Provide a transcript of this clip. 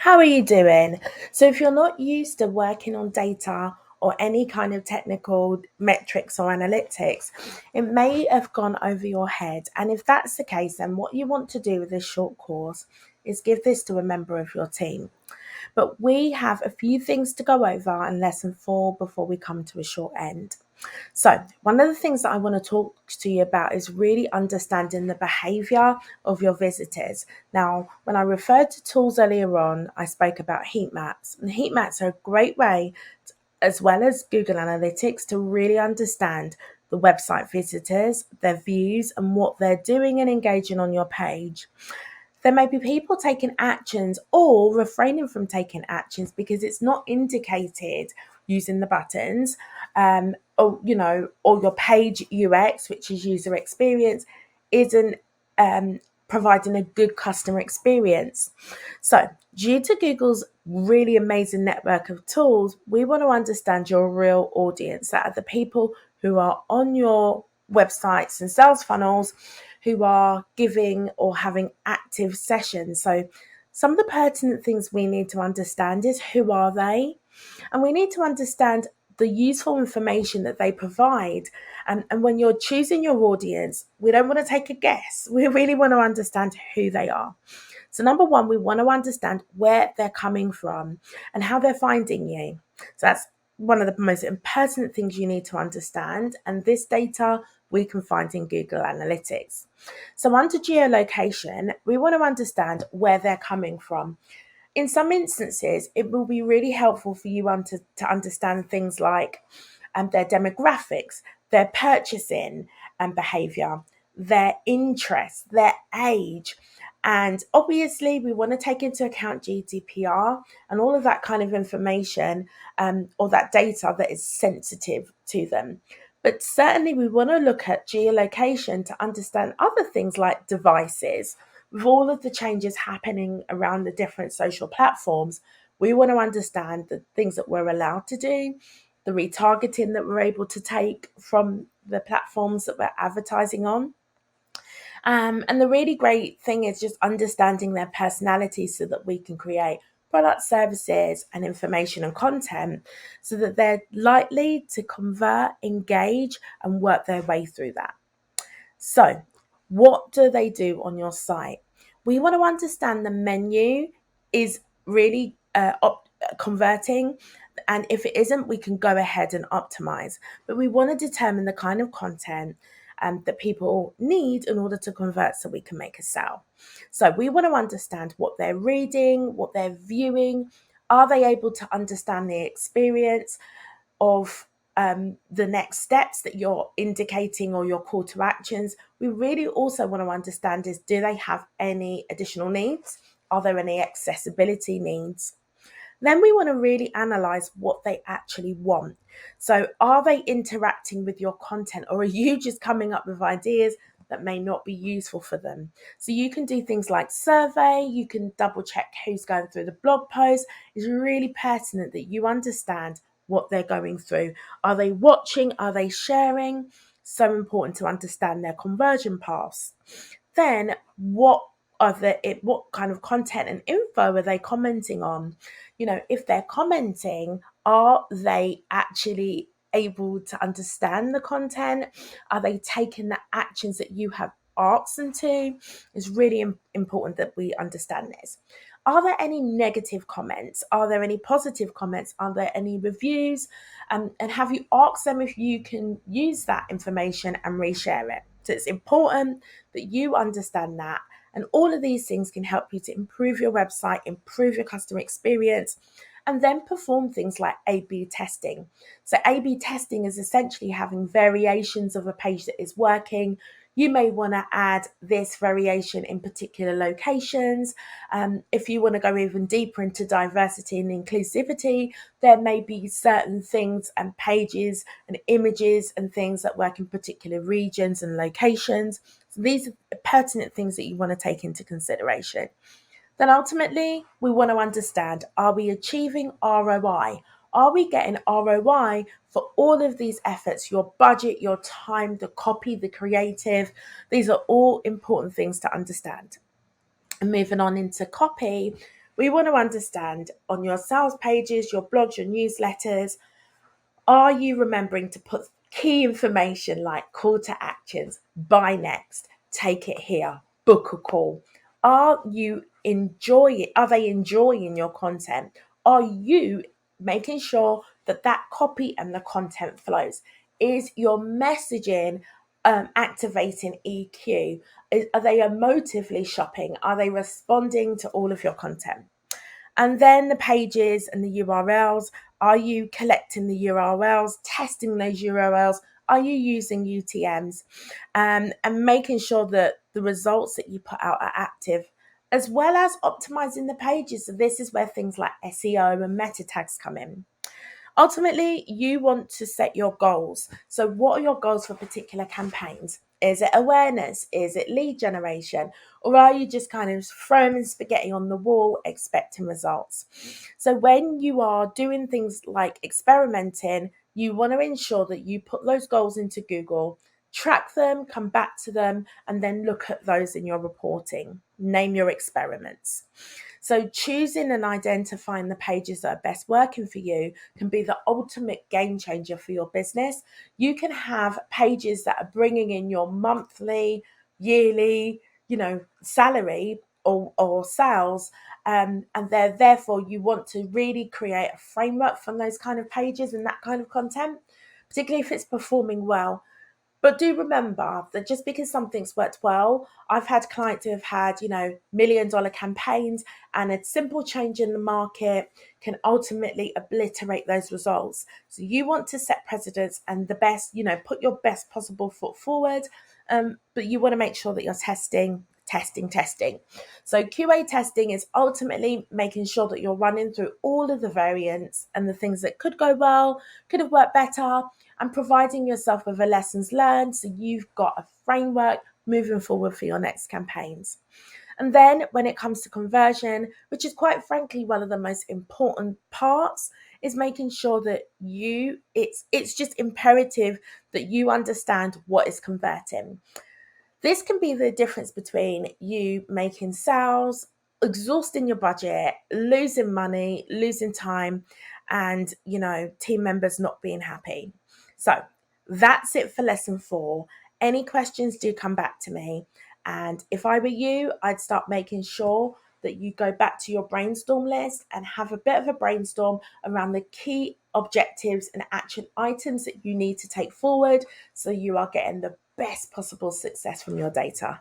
How are you doing? So, if you're not used to working on data or any kind of technical metrics or analytics, it may have gone over your head. And if that's the case, then what you want to do with this short course is give this to a member of your team. But we have a few things to go over in lesson 4 before we come to a short end. So, one of the things that I want to talk to you about is really understanding the behavior of your visitors. Now, when I referred to tools earlier on, I spoke about heat maps, and heat maps are a great way, as well as Google Analytics, to really understand the website visitors, their views, and what they're doing and engaging on your page. There may be people taking actions or refraining from taking actions because it's not indicated using the buttons, or your page UX, which is user experience, isn't providing a good customer experience. So, due to Google's really amazing network of tools, we want to understand your real audience. That are the people who are on your websites and sales funnels, who are giving or having active sessions. So, some of the pertinent things we need to understand is who are they? And we need to understand the useful information that they provide. And when you're choosing your audience, we don't want to take a guess. We really want to understand who they are. So, number one, we want to understand where they're coming from and how they're finding you. So, that's one of the most important things you need to understand. And this data we can find in Google Analytics. So, under geolocation, we want to understand where they're coming from. In some instances, it will be really helpful for you to understand things like their demographics, their purchasing and behavior, their interests, their age. And obviously, we want to take into account GDPR and all of that kind of information, or that data that is sensitive to them. But certainly, we want to look at geolocation to understand other things like devices. With all of the changes happening around the different social platforms, we want to understand the things that we're allowed to do, the retargeting that we're able to take from the platforms that we're advertising on. And the really great thing is just understanding their personalities so that we can create product, services, and information and content so that they're likely to convert, engage, and work their way through that. So, what do they do on your site? We want to understand the menu is really converting, and if it isn't, we can go ahead and optimize. But we want to determine the kind of content that people need in order to convert so we can make a sale. So, we want to understand what they're reading, what they're viewing. Are they able to understand the experience of the next steps that you're indicating or your call to actions? We really also want to understand is, do they have any additional needs? Are there any accessibility needs? Then we want to really analyze what they actually want. So, are they interacting with your content, or are you just coming up with ideas that may not be useful for them? So, you can do things like survey, you can double check who's going through the blog post. It's really pertinent that you understand what they're going through. Are they watching? Are they sharing? So important to understand their conversion paths. Then, what kind of content and info are they commenting on? If they're commenting, are they actually able to understand the content? Are they taking the actions that you have asked them to? It's really important that we understand this. Are there any negative comments? Are there any positive comments? Are there any reviews? And have you asked them if you can use that information and reshare it? So it's important that you understand that. And all of these things can help you to improve your website, improve your customer experience, and then perform things like A/B testing. So, A/B testing is essentially having variations of a page that is working. You may want to add this variation in particular locations. If you want to go even deeper into diversity and inclusivity, there may be certain things and pages and images and things that work in particular regions and locations. So these are pertinent things that you want to take into consideration. Then ultimately, we want to understand, are we achieving ROI? Are we getting ROI for all of these efforts? Your budget, your time, the copy, the creative. These are all important things to understand. And moving on into copy, We want to understand on your sales pages, your blogs, your newsletters, are you remembering to put key information like call to actions, buy next, take it here, book a call? Are you enjoying? Are they enjoying your content? Are you making sure that that copy and the content flows? Is your messaging activating EQ? Are they emotively shopping? Are they responding to all of your content? And then the pages and the URLs. Are you collecting the URLs, testing those URLs? Are you using UTMs? And making sure that the results that you put out are active, as well as optimizing the pages. So this is where things like SEO and meta tags come in. Ultimately, you want to set your goals. So, what are your goals for particular campaigns? Is it awareness? Is it lead generation? Or are you just kind of throwing spaghetti on the wall, expecting results? So, when you are doing things like experimenting, you want to ensure that you put those goals into Google, track them, come back to them, and then look at those in your reporting. Name your experiments. So, choosing and identifying the pages that are best working for you can be the ultimate game changer for your business. You can have pages that are bringing in your monthly, yearly, salary or sales. And they're therefore you want to really create a framework from those kind of pages and that kind of content, particularly if it's performing well. But do remember that just because something's worked well, I've had clients who have had, $1 million campaigns, and a simple change in the market can ultimately obliterate those results. So you want to set precedents and the best, put your best possible foot forward. But you want to make sure that you're testing. So QA testing is ultimately making sure that you're running through all of the variants and the things that could go well, could have worked better, and providing yourself with a lessons learned so you've got a framework moving forward for your next campaigns. And then when it comes to conversion, which is quite frankly one of the most important parts, is making sure that it's just imperative that you understand what is converting. This can be the difference between you making sales, exhausting your budget, losing money, losing time, and team members not being happy. So that's it for lesson 4. Any questions, do come back to me. And if I were you, I'd start making sure that you go back to your brainstorm list and have a bit of a brainstorm around the key objectives and action items that you need to take forward so you are getting the best possible success from your data.